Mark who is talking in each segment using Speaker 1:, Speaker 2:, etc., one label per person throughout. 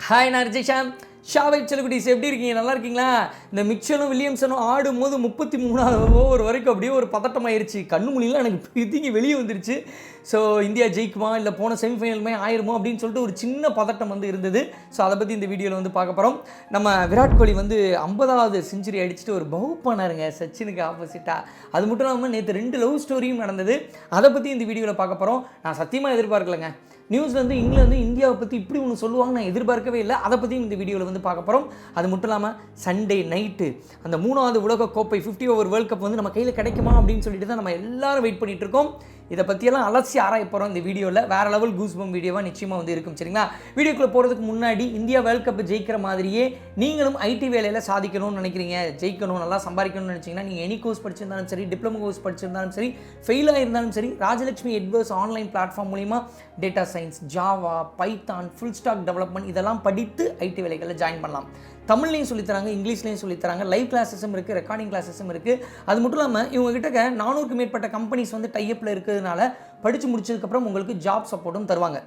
Speaker 1: Hi, நான் RJ Sha Family celebrities எப்படி இருக்கீங்க? நல்லா இருக்கீங்களா? இந்த மிச்சலும் வில்லியம்சனும் ஆடும்போது 33வது ஓவர் வரைக்கும் அப்படியே ஒரு பதட்டமாயிருச்சு. கண்ணு மொழிலாம் எனக்கு பிதிங்கி வெளியே வந்துருச்சு. ஸோ இந்தியா ஜெயிக்குமா இல்லை போன செமிஃபைனலுமே ஆயிருமோ அப்படின்னு சொல்லிட்டு ஒரு சின்ன பதட்டம் வந்து இருந்தது. ஸோ அதை பற்றி இந்த வீடியோவில் வந்து பார்க்க போகிறோம். நம்ம விராட் கோலி வந்து 50வது செஞ்சுரி அடிச்சுட்டு ஒரு பவு பண்ணாருங்க சச்சினுக்கு ஆப்போசிட்டாக. அது மட்டும் இல்லாமல் நேற்று 2 லவ் ஸ்டோரியும் நடந்தது. அதை பற்றி இந்த வீடியோவில் பார்க்க போகிறோம். நான் சத்தியமாக எதிர்பார்க்கலைங்க. நியூஸ்லேருந்து இங்கிலாந்து இந்தியாவை பற்றி இப்படி ஒன்று சொல்லுவாங்க நான் எதிர்பார்க்கவே இல்லை. அதை பற்றியும் இந்த வீடியோவில் வந்து பார்க்க போகிறோம். அது மட்டும் இல்லாமல் சண்டே நைட்டு அந்த 3வது உலகக்கோப்பை 50 ஓவர் வேர்ல்ட் கப் வந்து நம்ம கையில் கிடைக்குமா அப்படின்னு சொல்லிட்டு தான் நம்ம எல்லாரும் வெயிட் பண்ணிகிட்டு இருக்கோம். இதை பற்றியெல்லாம் அலசி ஆராய போகிறோம் இந்த வீடியோவில். வேறு லெவல் கூஸ்பம் வீடியோவாக நிச்சயமாக வந்து இருக்கும். சரிங்களா? வீடியோக்குள்ளே போகிறதுக்கு முன்னாடி இந்தியா வேர்ல்ட் கப் ஜெயிக்கிற மாதிரியே நீங்களும் ஐடி வேலையில் சாதிக்கணும்னு நினைக்கிறீங்க, ஜெயிக்கணும், நல்லா சம்பாதிக்கணும்னு நினச்சிங்கன்னா நீங்கள் எனி கோர்ஸ் படிச்சிருந்தாலும் சரி, டிப்ளமோ கோர்ஸ் படிச்சிருந்தாலும் சரி, ஃபெயிலாக இருந்தாலும் சரி, ராஜலட்சுமி எட்வர்ஸ் ஆன்லைன் பிளாட்ஃபார்ம் மூலிமா data science, Java, Python, full stock development இதெல்லாம் படித்து ஐடி வேலைகளில் ஜாயின் பண்ணலாம். தமிழ்லையும் சொல்லித்தராங்க, இங்கிலீஷ்லையும் சொல்லித்தராங்க, லைவ் கிளாஸஸும் இருக்குது, ரெக்கார்டிங் கிளாஸஸும் இருக்குது. அது மட்டும் இல்லாமல் இவங்ககிட்ட 400க்கும் மேற்பட்ட கம்பெனிஸ் வந்து டைப்பில் இருக்கிறதுனால படித்து முடிச்சதுக்கப்புறம் உங்களுக்கு ஜாப் சப்போர்ட்டும் தருவாங்க.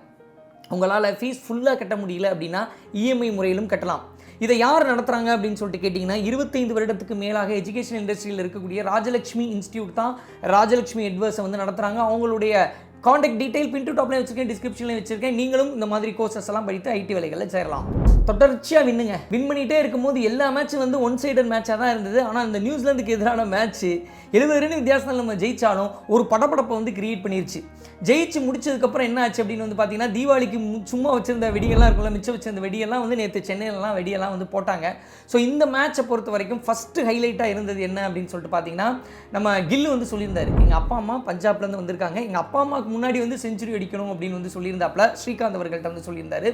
Speaker 1: உங்களால் ஃபீஸ் ஃபுல்லாக கட்ட முடியல அப்படின்னா இஎம்ஐ முறையிலும் கட்டலாம். இதை யார் நடத்துகிறாங்க அப்படின்னு சொல்லிட்டு கேட்டிங்கன்னா 25 வருடத்துக்கு மேலாக எஜுகேஷன் இண்டஸ்ட்ரியில் இருக்கக்கூடிய ராஜலட்சுமி இன்ஸ்டியூட் தான் ராஜலட்சுமி எட்வர்ஸை வந்து நடத்துகிறாங்க. அவங்களுடைய காண்டாக்ட் டீட்டெயில் பின் டு டாப்லேயும் வச்சிருக்கேன், டிஸ்கிரிப்ஷன்லேயும் வச்சிருக்கேன். நீங்களும் இந்த மாதிரி கோர்சஸ் எல்லாம் படித்து ஐடி வேலைகளில் சேரலாம். தொடர்ச்சியாக வின் பண்ணிகிட்டே இருக்கும்போது எல்லா மேட்சும் வந்து ஒன் சைடட் மேட்சாக தான் இருந்தது. ஆனால் இந்த நியூசிலாந்துக்கு எதிரான மேட்ச்சு 70 ரன் வித்தியாசத்தில் நம்ம ஜெயிச்சாலும் ஒரு படப்படப்பை வந்து கிரியேட் பண்ணிருச்சு. ஜெயிச்சு முடிச்சதுக்கப்புறம் என்ன ஆச்சு அப்படின்னு வந்து பார்த்தீங்கன்னா தீபாவளிக்கு சும்மா வச்சிருந்த வெடியெல்லாம் இருக்குல்ல, மிச்சம் வச்சிருந்த வெடியெல்லாம் வந்து நேற்று சென்னையிலலாம் வெடியெல்லாம் வந்து போட்டாங்க. ஸோ இந்த மேட்சை பொறுத்த வரைக்கும் ஃபஸ்ட்டு ஹைலைட்டாக இருந்தது என்ன அப்படின்னு சொல்லிட்டு பார்த்தீங்கன்னா நம்ம கில்லு வந்து சொல்லியிருந்தார், எங்கள் அப்பா அம்மா பஞ்சாப்லேருந்து வந்திருக்காங்க, எங்கள் அப்பா அம்மாவுக்கு முன்னாடி வந்து செஞ்சுரி அடிக்கணும் அப்படின்னு வந்து சொல்லியிருந்தாப்புல ஸ்ரீகாந்த் அவர்கள்ட்ட வந்து சொல்லியிருந்தார்.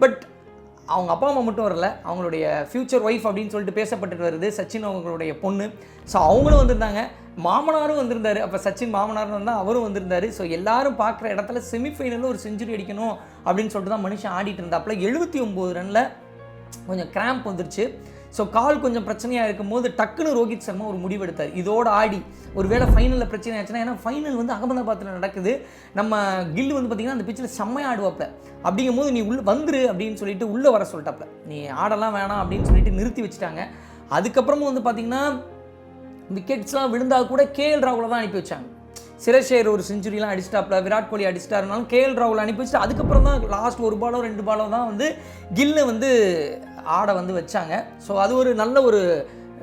Speaker 1: பட் அவங்க அப்பா அம்மா மட்டும் வரல, அவங்களுடைய ஃப்யூச்சர் ஒய்ஃப் அப்படின்னு சொல்லிட்டு பேசப்பட்டுட்டு வருது சச்சின் அவங்களுடைய பொண்ணு. ஸோ அவங்களும் வந்திருந்தாங்க, மாமனாரும் வந்திருந்தார். அப்போ சச்சின் மாமனாரும் வந்தால் அவரும் வந்திருந்தார். ஸோ எல்லாரும் பார்க்குற இடத்துல செமிஃபைனலில் ஒரு செஞ்சுரி அடிக்கணும் அப்படின்னு சொல்லிட்டு தான் மனுஷன் ஆடிட்டு இருந்தாப்புல. 79 ரனில் கொஞ்சம் கிராம்ப் வந்துருச்சு. ஸோ கால் கொஞ்சம் பிரச்சனையாக இருக்கும் போது டக்குன்னு ரோஹித் சர்மா ஒரு முடிவெடுத்தார், இதோட ஆடி ஒரு வேளை ஃபைனலில் பிரச்சனை ஆச்சுன்னா, ஏன்னா ஃபைனல் வந்து அகமதாபாத்தில் நடக்குது, நம்ம கில்லு வந்து பார்த்திங்கன்னா அந்த பிச்சில் செம்மையாக ஆடுவாப்பில். அப்படிங்கும் போது நீ உள்ளே வந்துரு அப்படின்னு சொல்லிட்டு உள்ளே வர சொல்லிட்டாப்புல, நீ ஆடலாம் வேணாம் அப்படின்னு சொல்லிட்டு நிறுத்தி வச்சுட்டாங்க. அதுக்கப்புறமும் வந்து பார்த்திங்கன்னா விக்கெட்ஸ்லாம் விழுந்தால் கூட கேஎல் ராகுலை தான் அனுப்பி வச்சாங்க. சிரசேர் ஒரு செஞ்சுரிலாம் அடிச்சிட்டாப்புல, விராட் கோலி அடிச்சிட்டாருனாலும் கேஎல் ராகுல் அனுப்பி வச்சுட்டு அதுக்கப்புறம் தான் லாஸ்ட் 1 பாலோ 2 பாலோ தான் வந்து கில்லை வந்து ஆட வந்து வச்சாங்க. ஸோ அது ஒரு நல்ல ஒரு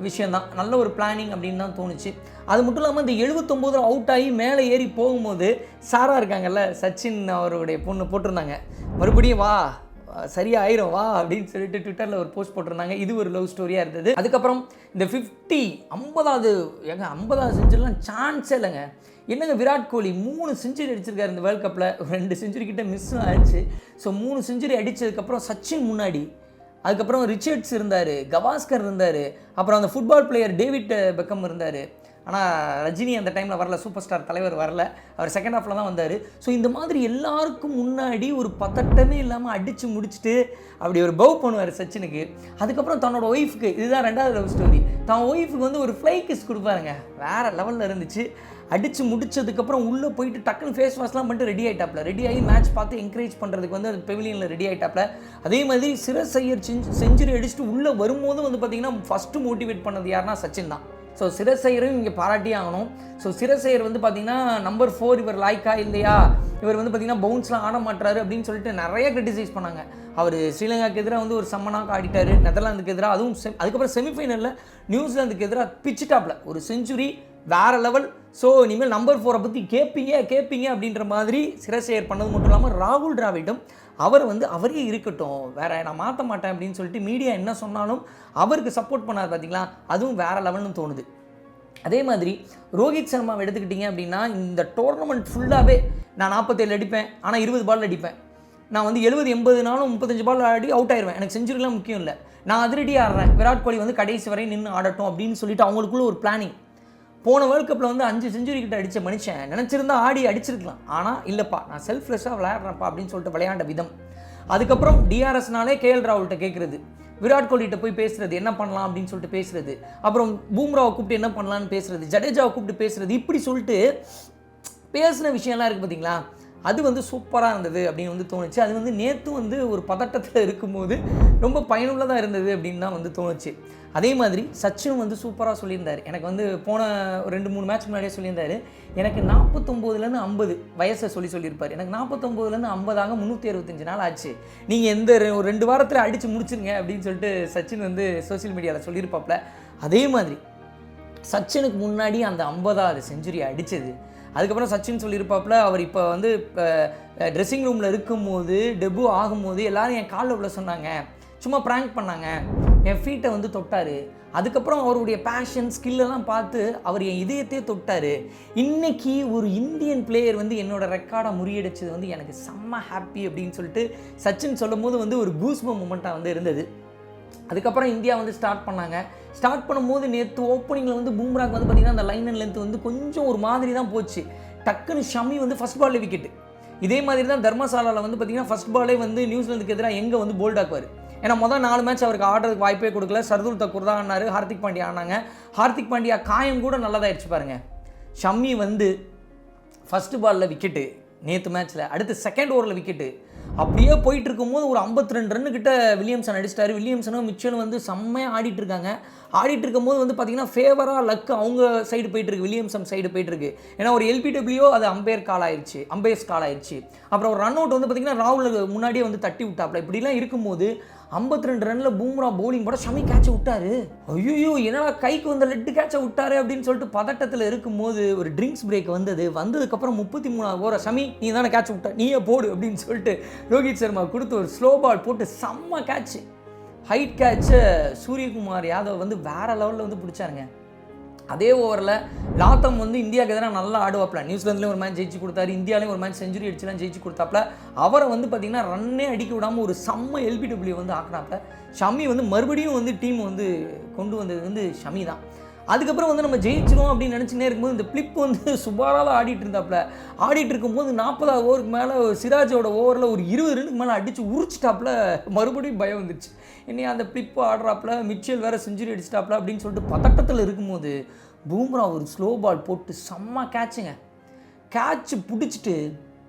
Speaker 1: விஷயந்தான், நல்ல ஒரு பிளானிங் அப்படின்னு தான் தோணுச்சு. அது மட்டும் இல்லாமல் இந்த 79 அவுட் ஆகி மேலே ஏறி போகும்போது சாரா இருக்காங்கல்ல, சச்சின் அவருடைய பொண்ணு போட்டிருந்தாங்க, மறுபடியும் வா சரியாக ஆயிரும் வா அப்படின்னு சொல்லிட்டு ட்விட்டரில் ஒரு போஸ்ட் போட்டிருந்தாங்க. இது ஒரு லவ் ஸ்டோரியாக இருந்தது. அதுக்கப்புறம் இந்த 50வது செஞ்சுரிலாம் சான்ஸே இல்லைங்க. என்னங்க விராட் கோலி 3 செஞ்சுரி அடிச்சிருக்காரு இந்த வேர்ல்ட் கப்பில், 2 செஞ்சுரி கிட்ட மிஸ்ஸும் ஆயிடுச்சு. ஸோ 3 செஞ்சுரி அடித்ததுக்கப்புறம் சச்சின் முன்னாடி, அதுக்கப்புறம் ரிச்சர்ட்ஸ் இருந்தார், கவாஸ்கர் இருந்தார், அப்புறம் அந்த ஃபுட்பால் பிளேயர் டேவிட் பெக்கம் இருந்தார். ஆனால் ரஜினி அந்த டைமில் வரல, சூப்பர் ஸ்டார் தலைவர் வரல, அவர் செகண்ட் ஹாஃபில் தான் வந்தார். ஸோ இந்த மாதிரி எல்லாருக்கும் முன்னாடி ஒரு பதட்டமே இல்லாமல் அடித்து முடிச்சுட்டு அப்படி ஒரு பவ் பண்ணுவார் சச்சினுக்கு. அதுக்கப்புறம் தன்னோட ஒய்ஃபுக்கு, இதுதான் 2வது லவ் ஸ்டோரி, தான் ஒய்ஃபுக்கு வந்து ஒரு ஃப்ளை கிஸ் கொடுப்பாருங்க, வேறு லெவலில் இருந்துச்சு. அடித்து முடிச்சதுக்கப்புறம் உள்ளே போயிட்டு டக்குன்னு ஃபேஸ் வாஷ்லாம் பண்ணிட்டு ரெடி ஆகிட்டாப்ல, ரெடி ஆகி மேட்ச் பார்த்து என்கரேஜ் பண்ணுறதுக்கு வந்து பெவிலியனில் ரெடி ஆகிட்டாப்ல. அதே மாதிரி சிரசையர் செஞ்சுரி அடிச்சுட்டு உள்ளே வரும்போது வந்து பார்த்திங்கன்னா ஃபஸ்ட்டு மோட்டிவேட் பண்ணது யாருன்னா சச்சின் தான். ஸோ சிரசையரும் இங்கே பாராட்டியே ஆகணும். ஸோ சிரசையர் வந்து பார்த்திங்கன்னா நம்பர் 4 இவர் லாய்க்கா இல்லையா, இவர் வந்து பார்த்திங்கன்னா பவுன்ஸ்லாம் ஆட மாட்டாரு அப்படின்னு சொல்லிட்டு நிறைய கிரிட்டிசைஸ் பண்ணாங்க. அவர் ஸ்ரீலங்காவுக்கு எதிராக வந்து ஒரு செம்மனாக ஆடிட்டார், நெதர்லாந்துக்கு எதிராக, அதுவும் அதுக்கப்புறம் செமிஃபைனலில் நியூசிலாந்துக்கு எதிராக பிச்சுட்டாப்ல ஒரு செஞ்சுரி, வேறு லெவல். ஸோ இனிமேல் நம்பர் 4 பற்றி கேட்பீங்க அப்படின்ற மாதிரி சிரசேயர் பண்ணது மட்டும் இல்லாமல் ராகுல் டிராவிடும் அவர் வந்து அவரே இருக்கட்டும், வேறு நான் மாற்ற மாட்டேன் அப்படின்னு சொல்லிட்டு மீடியா என்ன சொன்னாலும் அவருக்கு சப்போர்ட் பண்ணார் பார்த்தீங்களா, அதுவும் வேறு லெவல்னு தோணுது. அதே மாதிரி ரோஹித் சர்மாவை எடுத்துக்கிட்டிங்க அப்படின்னா இந்த டோர்னமெண்ட் ஃபுல்லாகவே நான் 47 அடிப்பேன், ஆனால் 20 பால் அடிப்பேன், நான் வந்து 70 80 நாளும் 35 பால் ஆடி அவுட் ஆயிடுவேன், எனக்கு செஞ்சுரிலாம் முக்கியம் இல்லை, நான் அதிரடி ஆடுறேன், விராட் கோலி வந்து கடைசி வரை நின்று ஆடட்டும் அப்படின்னு சொல்லிட்டு அவங்களுக்குள்ள ஒரு பிளானிங். போன வேர்ல்ட் கப்பில் வந்து 5 செஞ்சுரி கிட்ட அடித்த மனுஷன் நினச்சிருந்தா ஆடி அடிச்சிருக்கலாம், ஆனால் இல்லைப்பா நான் செல்ஃப்லெஸ்ஸாக விளையாடுறேன்ப்பா அப்படின்னு சொல்லிட்டு விளையாண்ட விதம். அதுக்கப்புறம் டிஆர்எஸ்னாலே கேஎல் ராகுல்கிட்ட கேட்குறது, விராட் கோலிகிட்ட போய் பேசுகிறது, என்ன பண்ணலாம் அப்படின்னு சொல்லிட்டு பேசுகிறது, அப்புறம் பூம்ராவை கூப்பிட்டு என்ன பண்ணலான்னு பேசுகிறது, ஜடேஜாவை கூப்பிட்டு பேசுகிறது, இப்படி சொல்லிட்டு பேசின விஷயம்லாம் இருக்குது பார்த்தீங்களா, அது வந்து சூப்பராக இருந்தது அப்படின்னு வந்து தோணுச்சு. அது வந்து நேற்றும் வந்து ஒரு பதட்டத்தில் இருக்கும்போது ரொம்ப பயனுள்ளதாக இருந்தது அப்படின்னு தான் வந்து தோணுச்சு. அதே மாதிரி சச்சினும் வந்து சூப்பராக சொல்லியிருந்தார். எனக்கு வந்து போன 2-3 மேட்ச் முன்னாடியே சொல்லியிருந்தார், எனக்கு 49லேருந்து 50 வயசை சொல்லியிருப்பார். எனக்கு 49லேருந்து 50 365 நாள் ஆச்சு, நீங்கள் எந்த ஒரு 2 வாரத்தில் அடித்து முடிச்சுருங்க அப்படின்னு சொல்லிட்டு சச்சின் வந்து சோசியல் மீடியாவில் சொல்லியிருப்பாப்ல. அதே மாதிரி சச்சினுக்கு முன்னாடி அந்த 50வது செஞ்சுரி அடித்தது. அதுக்கப்புறம் சச்சின் சொல்லியிருப்பாப்புல, அவர் இப்போ வந்து ட்ரெஸ்ஸிங் ரூமில் இருக்கும்போது டெபு ஆகும்போது எல்லோரும் என் காலில் உள்ள சொன்னாங்க, சும்மா ப்ராங்க் பண்ணாங்க, என் ஃபீட்டை வந்து தொட்டார். அதுக்கப்புறம் அவருடைய பேஷன் ஸ்கில்லெல்லாம் பார்த்து அவர் என் இதயத்தையே தொட்டார். இன்றைக்கி ஒரு இந்தியன் பிளேயர் வந்து என்னோடய ரெக்கார்டை முறியடிச்சது வந்து எனக்கு செம்ம ஹாப்பி அப்படின்னு சொல்லிட்டு சச்சின் சொல்லும் போது வந்து ஒரு கூஸ்பம் மூமெண்ட்டாக வந்து இருந்தது. அதுக்கப்புறம் இந்தியா வந்து ஸ்டார்ட் பண்ணாங்க. ஸ்டார்ட் பண்ணும்போது நேற்று ஓப்பனிங்கில் வந்து பூம்ராக்கு வந்து பார்த்திங்கன்னா அந்த லைன் அண்ட் லென்த் வந்து கொஞ்சம் ஒரு மாதிரி தான் போச்சு. டக்குன்னு ஷமி வந்து ஃபஸ்ட் பாலில் விக்கெட்டு. இதே மாதிரி தான் தர்மசாலாவில் வந்து பார்த்திங்கன்னா ஃபஸ்ட் பாலே வந்து நியூசிலாந்துக்கு எதிராக எங்கே வந்து போல்ட் ஆக்குவார். ஏன்னா மொதல் 4 மேட்ச் அவருக்கு ஆடுறதுக்கு வாய்ப்பே கொடுக்கல. சர்துல் தக்கூர் தான் ஆனார், ஹார்திக் பாண்டியா ஆனாங்க. ஹார்திக் பாண்டியா காயம் கூட நல்லதாகிடுச்சு பாருங்கள். ஷமி வந்து ஃபஸ்ட்டு பாலில் விக்கெட்டு நேற்று மேட்ச்சில், அடுத்து செகண்ட் ஓவரில் விக்கெட்டு. அப்படியே போயிட்டு இருக்கும்போது ஒரு 52 ரன்னு கிட்ட வில்லியம்சன் அடிச்சிட்டாரு. வில்லியம்சனும் மிச்சலும் வந்து செம்மையாக ஆடிட்டு இருக்காங்க. ஆடிட்டு இருக்கும்போது வந்து பார்த்திங்கன்னா ஃபேவராக லக்கு அவங்க சைடு போயிட்டுருக்கு, வில்லியம்சன் சைடு போயிட்டுருக்கு. ஏன்னா ஒரு எல்பிடபிள்யூ அது அம்பையர்ஸ் கால் ஆயிடுச்சு. அப்புறம் ஒரு ரன் அவுட் வந்து பார்த்திங்கன்னா ராகுல் முன்னாடியே வந்து தட்டி விட்டாப்ல. இப்படிலாம் இருக்கும்போது 52 ரனில் பூம்ரா பவுலிங் போட ஷமி கேட்சை விட்டாரு. ஐயோ என்னடா கைக்கு வந்த லெட்டு கேட்சை விட்டாரு அப்படின்னு சொல்லிட்டு பதட்டத்தில் இருக்கும்போது ஒரு ட்ரிங்க்ஸ் பிரேக் வந்ததுக்கப்புறம் 33வது ஓவர் ஷமி நீ தானே கேட்சை விட்ட, நீயே போடு அப்படின்னு சொல்லிட்டு ரோஹித் சர்மா கொடுத்து ஒரு ஸ்லோ பால் போட்டு செம்ம கேட்சு, ஹைட் கேட்சை சூரியகுமார் யாதவ் வந்து வேறு லெவலில் வந்து பிடிச்சாருங்க. அதே ஓவரில் லாத்தம் வந்து இந்தியாவுக்கு எதிராக நல்லா ஆடுவாப்ல. நியூசிலாந்துலேயும் ஒரு மேட்ச் ஜெயிச்சு கொடுத்தாரு, இந்தியாவிலையும் ஒரு மேட்ச் செஞ்சுரி அடிச்சுலாம் ஜெயிச்சு கொடுத்தாப்புல. அவரை வந்து பார்த்திங்கன்னா ரன்னே அடிக்க விடாமல் ஒரு செம்ம எல்பிடபிள்யூ வந்து ஆக்கினாப்ப. ஷமி வந்து மறுபடியும் வந்து டீம் வந்து கொண்டு வந்தது வந்து ஷமி தான். அதுக்கப்புறம் வந்து நம்ம ஜெயிச்சிடும் அப்படின்னு நினச்சினே இருக்கும்போது இந்த பிளிப் வந்து சுபாரால் ஆடிட்டு இருந்தாப்புல. ஆடிட்டு இருக்கும்போது 40வது ஓவருக்கு மேலே சிராஜோட ஓவரில் ஒரு 20 ரன்னுக்கு மேலே அடித்து உரிச்சிட்டாப்புல. மறுபடியும் பயம் வந்துச்சு, என்னையா அந்த பிளிப்பு ஆடுறாப்புல, மிச்சல் வேறு செஞ்சுரி அடிச்சிட்டாப்புல அப்படின்னு சொல்லிட்டு பதட்டத்தில் இருக்கும்போது பூம்ரா ஒரு ஸ்லோ பால் போட்டு செம்ம கேட்சு பிடிச்சிட்டு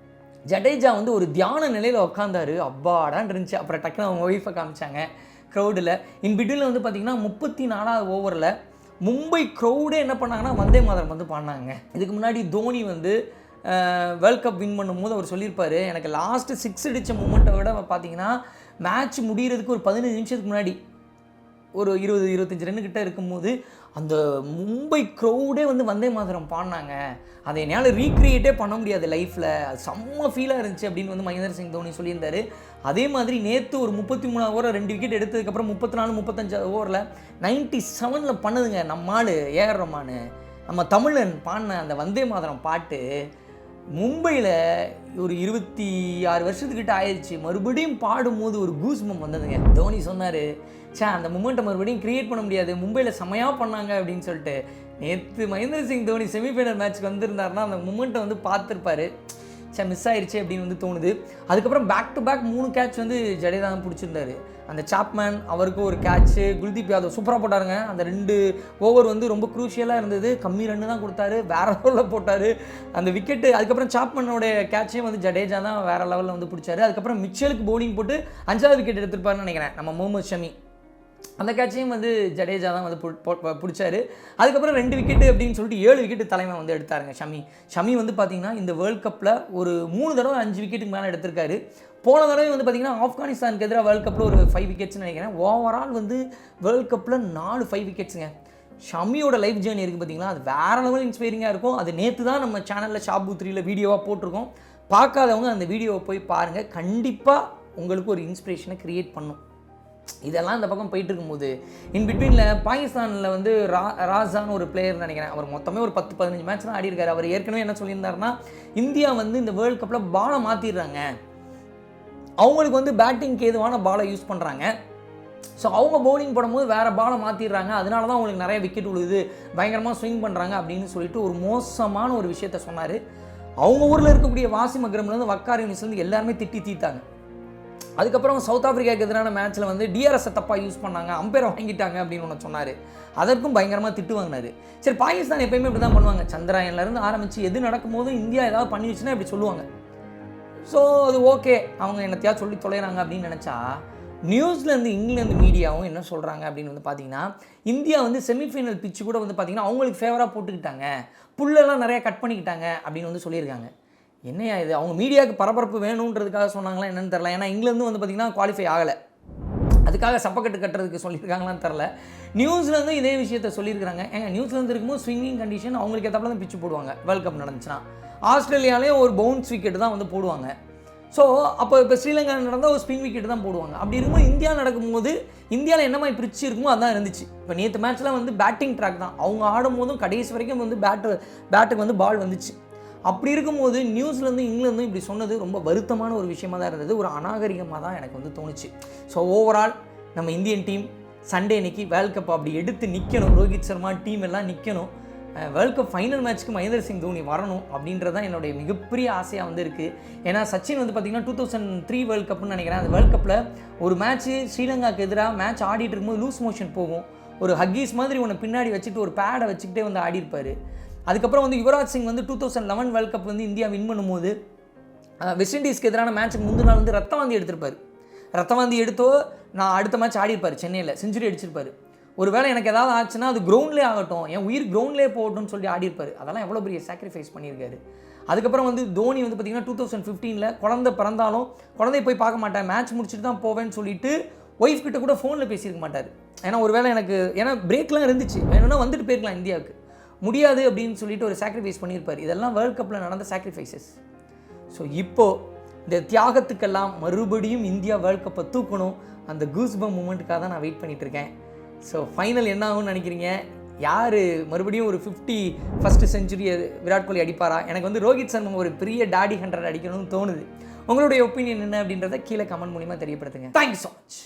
Speaker 1: ஜடேஜா வந்து ஒரு தியான நிலையில் உட்காந்தாரு. அப்பாடான் இருந்துச்சு. அப்புறம் டக்குன்னு அவங்க ஒய்ஃபை காமிச்சாங்க க்ரௌடில். இன்பிட்வீனில் வந்து பார்த்திங்கன்னா 34வது ஓவரில் மும்பை க்ரௌடே என்ன பண்ணாங்கன்னா வந்தே மாதரம் வந்து பாடினாங்க. இதுக்கு முன்னாடி தோனி வந்து வேர்ல்ட் கப் வின் பண்ணும்போது அவர் சொல்லியிருப்பார், எனக்கு லாஸ்ட்டு 6 அடித்த மூமெண்ட்டை விட பார்த்தீங்கன்னா மேட்ச் முடிகிறதுக்கு ஒரு 15 நிமிஷத்துக்கு முன்னாடி ஒரு 20-25 ரன்னு கிட்ட இருக்கும்போது அந்த மும்பை க்ரௌடே வந்து வந்தே மாதரம் பாடினாங்க. அதை என்னால் ரீக்ரியேட்டே பண்ண முடியாது லைஃப்பில், அது செம்ம ஃபீலாக இருந்துச்சு அப்படின்னு வந்து மகேந்திர சிங் தோனி சொல்லியிருந்தார். அதே மாதிரி நேற்று ஒரு 33 ஓவர் 2 விக்கெட் எடுத்ததுக்கப்புறம் 34-35 ஓவரில் 97ல் பண்ணுதுங்க நம்ம ஆள் ஏஆர் ரஹ்மான், நம்ம தமிழன் பாடின அந்த வந்தே மாதரம் பாட்டு மும்பையில் ஒரு 26 வருஷத்துக்கிட்ட ஆயிடுச்சு. மறுபடியும் பாடும்போது ஒரு கூஸ்பம் வந்ததுங்க. தோனி சொன்னார், அந்த மூமெண்ட்டை மறுபடியும் க்ரியேட் பண்ண முடியாது, மும்பையில் செமையாக பண்ணாங்க அப்படின்னு சொல்லிட்டு. நேற்று மகேந்திர சிங் தோனி செமிஃபைனல் மேட்ச்க்கு வந்திருந்தாருன்னா அந்த மூமெண்ட்டை வந்து பார்த்துருப்பாரு. மிஸ் ஆயிடுச்சு அப்படின்னு வந்து தோணுது. அதுக்கப்புறம் பேக் டு பேக் 3 கேட்ச் வந்து ஜடேஜா தான் பிடிச்சிருந்தாரு. அந்த சாப்மேன் அவருக்கு ஒரு கேட்ச்சு, குல்தீப் யாதவ் சூப்பராக போட்டாருங்க. அந்த 2 ஓவர் வந்து ரொம்ப க்ரூஷியலாக இருந்தது. கம்மி ரன்னு தான் கொடுத்தாரு, வேறு லெவலில் போட்டார் அந்த விக்கெட்டு. அதுக்கப்புறம் சாப்மேனோட கேட்சையும் வந்து ஜடேஜா தான் வேறு லெவலில் வந்து பிடிச்சாரு. அதுக்கப்புறம் மிச்சலுக்கு பவுலிங் போட்டு 5வது விக்கெட் எடுத்திருப்பாருன்னு நினைக்கிறேன் நம்ம முகமது ஷமி. அந்த கேட்சையும் வந்து ஜடேஜா தான் வந்து பிடிச்சாரு. அதுக்கப்புறம் 2 விக்கெட்டு அப்படின்னு சொல்லிட்டு 7 விக்கெட்டு தலைமை வந்து எடுத்தாருங்க ஷமி வந்து பார்த்திங்கன்னா இந்த வேர்ல்ட் கப்பில் ஒரு 3 தடவை 5 விக்கெட்டுக்கு மேலே எடுத்திருக்காரு. போன தடவை வந்து பார்த்திங்கன்னா ஆப்கானிஸ்தானுக்கு எதிராக வேர்ல்ட் கப்பில் ஒரு 5 விக்கெட்ஸ்னு நினைக்கிறேன். ஓவரால் வந்து வேர்ல்ட் கப்பில் 5 விக்கெட்ஸுங்க. ஷமியோட லைஃப் ஜேர்னி இருக்குது பார்த்திங்களா, அது வேறு லெவல் இன்ஸ்பைரிங்காக இருக்கும். அது நேற்று தான் நம்ம சேனலில் ஷாபு 3ல் வீடியோவாக போட்டிருக்கோம். பார்க்காதவங்க அந்த வீடியோவை போய் பாருங்கள், கண்டிப்பாக உங்களுக்கு ஒரு இன்ஸ்பிரேஷனை க்ரியேட் பண்ணும். இதெல்லாம் இந்த பக்கம் போயிட்டு இருக்கும்போது இன்பிட்வீனில் பாகிஸ்தானில் வந்து ராஜான்னு ஒரு பிளேயர் நினைக்கிறேன், அவர் மொத்தமே ஒரு 10-15 மேட்ச் தான் ஆடி இருக்காரு. அவர் ஏற்கனவே என்ன சொல்லியிருந்தாருன்னா, இந்தியா வந்து இந்த வேர்ல்டு கப்பில் பாலை மாற்றிடுறாங்க, அவங்களுக்கு வந்து பேட்டிங்க்கு ஏதுவான பாலை யூஸ் பண்ணுறாங்க, ஸோ அவங்க பவுலிங் போடும்போது வேறு பாலை மாற்றிடுறாங்க, அதனால தான் அவங்களுக்கு நிறைய விக்கெட் விழுது, பயங்கரமாக ஸ்விங் பண்ணுறாங்க அப்படின்னு சொல்லிட்டு ஒரு மோசமான ஒரு விஷயத்த சொன்னார். அவங்க ஊரில் இருக்கக்கூடிய வாசிம் அக்ரம்லேருந்து வக்கார் யூனிஸ்லேருந்து எல்லாருமே திட்டி தீர்த்தாங்க. அதுக்கப்புறம் சவுத் ஆஃப்ரிக்காவுக்கு எதிரான மேட்ச்சில் வந்து டிஆர்எஸை தப்பாக யூஸ் பண்ணாங்க, அம்பையரை வாங்கிட்டாங்க அப்படின்னு ஒன்று சொன்னார். அதற்கும் பயங்கரமாக திட்டு வாங்கினார். சரி, பாகிஸ்தான் எப்பயுமே இப்படி தான் பண்ணுவாங்க, சந்திராயன்லேருந்து ஆரம்பித்து எது நடக்கும்போதும் இந்தியா ஏதாவது பண்ணி வச்சுன்னா இப்படி சொல்லுவாங்க. ஸோ அது ஓகே, அவங்க என்னத்தையா சொல்லி தொலைகிறாங்க அப்படின்னு நினச்சா, நியூஸ்லேருந்து இங்கிலாந்து மீடியாவும் என்ன சொல்கிறாங்க அப்படின்னு வந்து பார்த்தீங்கன்னா, இந்தியா வந்து செமிஃபைனல் பிச்சு கூட வந்து பார்த்தீங்கன்னா அவங்களுக்கு ஃபேவராக போட்டுக்கிட்டாங்க, புல்லெல்லாம் நிறையா கட் பண்ணிக்கிட்டாங்க அப்படின்னு வந்து சொல்லியிருக்காங்க. என்னையா இது, அவங்க மீடியாவுக்கு பரபரப்பு வேணுன்றதுக்காக சொன்னாங்களா என்னன்னு தெரில. ஏன்னா இங்கிலாந்து வந்து பார்த்திங்கன்னா குவாலிஃபை ஆகலை, அதுக்காக சப்பக்கட்டு கட்டுறதுக்கு சொல்லியிருக்காங்களான்னு தெரில. நியூஸ்லேருந்து இதே விஷயத்த சொல்லியிருக்காங்க. ஏங்க நியூஸ்லேருந்து இருக்கும்போது ஸ்விங்கிங் கண்டிஷன் அவங்களுக்கு ஏற்றப்பல தான் பிச்சு போடுவாங்க வேர்ல்ட் கப் நடந்துச்சுன்னா. ஆஸ்திரேலியாலேயும் ஒரு பவுன்ஸ் விக்கெட் தான் வந்து போடுவாங்க. ஸோ அப்போ இப்போ ஸ்ரீலங்கா நடந்தால் ஒரு ஸ்பின் விக்கெட் தான் போடுவாங்க. அப்படி இருக்கும்போது இந்தியா நடக்கும்போது இந்தியாவில் என்ன மாதிரி பிரிச்சு இருக்குமோ அதான் இருந்துச்சு. இப்போ நேற்று மேட்ச்லாம் வந்து பேட்டிங் ட்ராக் தான், அவங்க ஆடும்போதும் கடைசி வரைக்கும் வந்து பேட்டுக்கு வந்து பால் வந்துச்சு. அப்படி இருக்கும்போது நியூஸ்லேருந்து இங்கிலாந்தும் இப்படி சொன்னது ரொம்ப வருத்தமான ஒரு விஷயமாக தான் இருந்தது, ஒரு அநாகரிகமாக தான் எனக்கு வந்து தோணுச்சு. ஸோ ஓவரால் நம்ம இந்தியன் டீம் சண்டே அன்னைக்கு வேர்ல்ட் கப் அப்படி எடுத்து நிற்கணும், ரோஹித் சர்மா டீம் எல்லாம் நிற்கணும், வேர்ல்ட் கப் ஃபைனல் மேட்ச்க்கு மகேந்திர சிங் தோனி வரணும் அப்படின்றது தான் என்னுடைய மிகப்பெரிய ஆசையாக வந்து இருக்குது. ஏன்னா சச்சின் வந்து பார்த்திங்கன்னா 2003 வேர்ல்ட் கப்னு நினைக்கிறேன், அந்த வேர்ல்ட் கப்பில் ஒரு மேட்ச்சு ஸ்ரீலங்காவுக்கு எதிராக மேட்ச் ஆடிட்டு இருக்கும்போது லூஸ் மோஷன் போகும், ஒரு ஹக்கீஸ் மாதிரி ஒன்று பின்னாடி வச்சுட்டு ஒரு பேடை வச்சுக்கிட்டே வந்து ஆடிருப்பார். அதுக்கப்புறம் வந்து யுவராஜ் சிங் வந்து 2011 வேர்ல்ட் கப் வந்து இந்தியா வின் பண்ணும்போது வெஸ்ட் இண்டீஸ்க்கு எதிரான மேட்ச்சுக்கு முந்தின நாள் வந்து ரத்தம் வாந்தி எடுத்திருப்பார். ரத்தம் வாந்தி எடுத்தோ நான் அடுத்த மேட்ச் ஆடிருப்பார், சென்னையில் செஞ்சுரி அடிச்சிருப்பார். ஒரு வேளை எனக்கு ஏதாவது ஆச்சுன்னா அது கிரவுண்ட்லேயே ஆகட்டும், என் உயிர் கிரவுண்ட்லேயே போகட்டும்னு சொல்லி ஆடிருப்பார். அதெல்லாம் எவ்வளோ பெரிய சாக்ரிஃபைஸ் பண்ணியிருக்காரு. அதுக்கப்புறம் வந்து தோனி வந்து பார்த்திங்கன்னா 2015 குழந்தை பிறந்தாலும் குழந்தைய போய் பார்க்க மாட்டேன், மேட்ச் முடிச்சுட்டு தான் போவேன்னு சொல்லிட்டு ஒய்ஃப் கிட்ட கூட ஃபோனில் பேசியிருக்க மாட்டார். ஏன்னா ஒரு வேளை எனக்கு ஏன்னா பிரேக்லாம் இருந்துச்சு, வேணும்னா வந்துட்டு போயிருக்கலாம் இந்தியாவுக்கு, முடியாது அப்படின்னு சொல்லிட்டு ஒரு சாக்ரிஃபைஸ் பண்ணியிருப்பார். இதெல்லாம் வேர்ல்ட் கப்பில் நடந்த சாக்ரிஃபைசஸ். ஸோ இப்போது இந்த தியாகத்துக்கெல்லாம் மறுபடியும் இந்தியா வேர்ல்ட் கப்பை தூக்கணும், அந்த கூஸ்பம் மூமெண்ட்டுக்காக தான் நான் வெயிட் பண்ணிகிட்டு இருக்கேன். ஸோ ஃபைனல் என்ன ஆகும்னு நினைக்கிறீங்க? யார் மறுபடியும் ஒரு 51st செஞ்சுரி விராட் கோலி அடிப்பாரா? எனக்கு வந்து ரோஹித் சர்மா ஒரு பெரிய டாடி 100 அடிக்கணும்னு தோணுது. உங்களுடைய ஒப்பீனியன் என்ன அப்படின்றத கீழே கமெண்ட் மூலிமா தெரியப்படுத்துங்க. Thank you so much.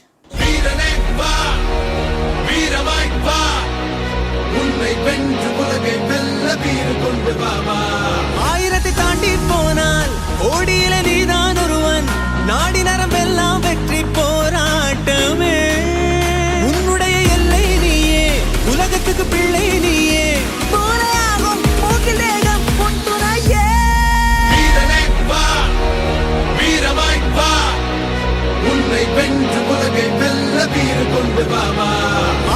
Speaker 2: ஆயிரத்தை தாண்டி போனால் ஓடியில நீதான் ஒருவன், நாடி நரம்பெல்லாம் வெற்றி போராட்டமே, உன்னுடைய எல்லை நீயே, உலகத்துக்கு பிள்ளை நீயே, போராகும் போக்கில் வேகம் பொன்துணையே. வீரமாய் வா, உன்னை வென்று உலகை வெல்ல வீறு கொண்டு வாமா.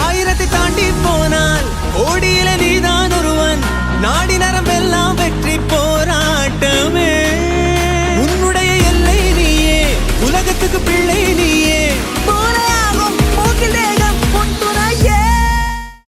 Speaker 2: ஆயிரத்தை தாண்டி போ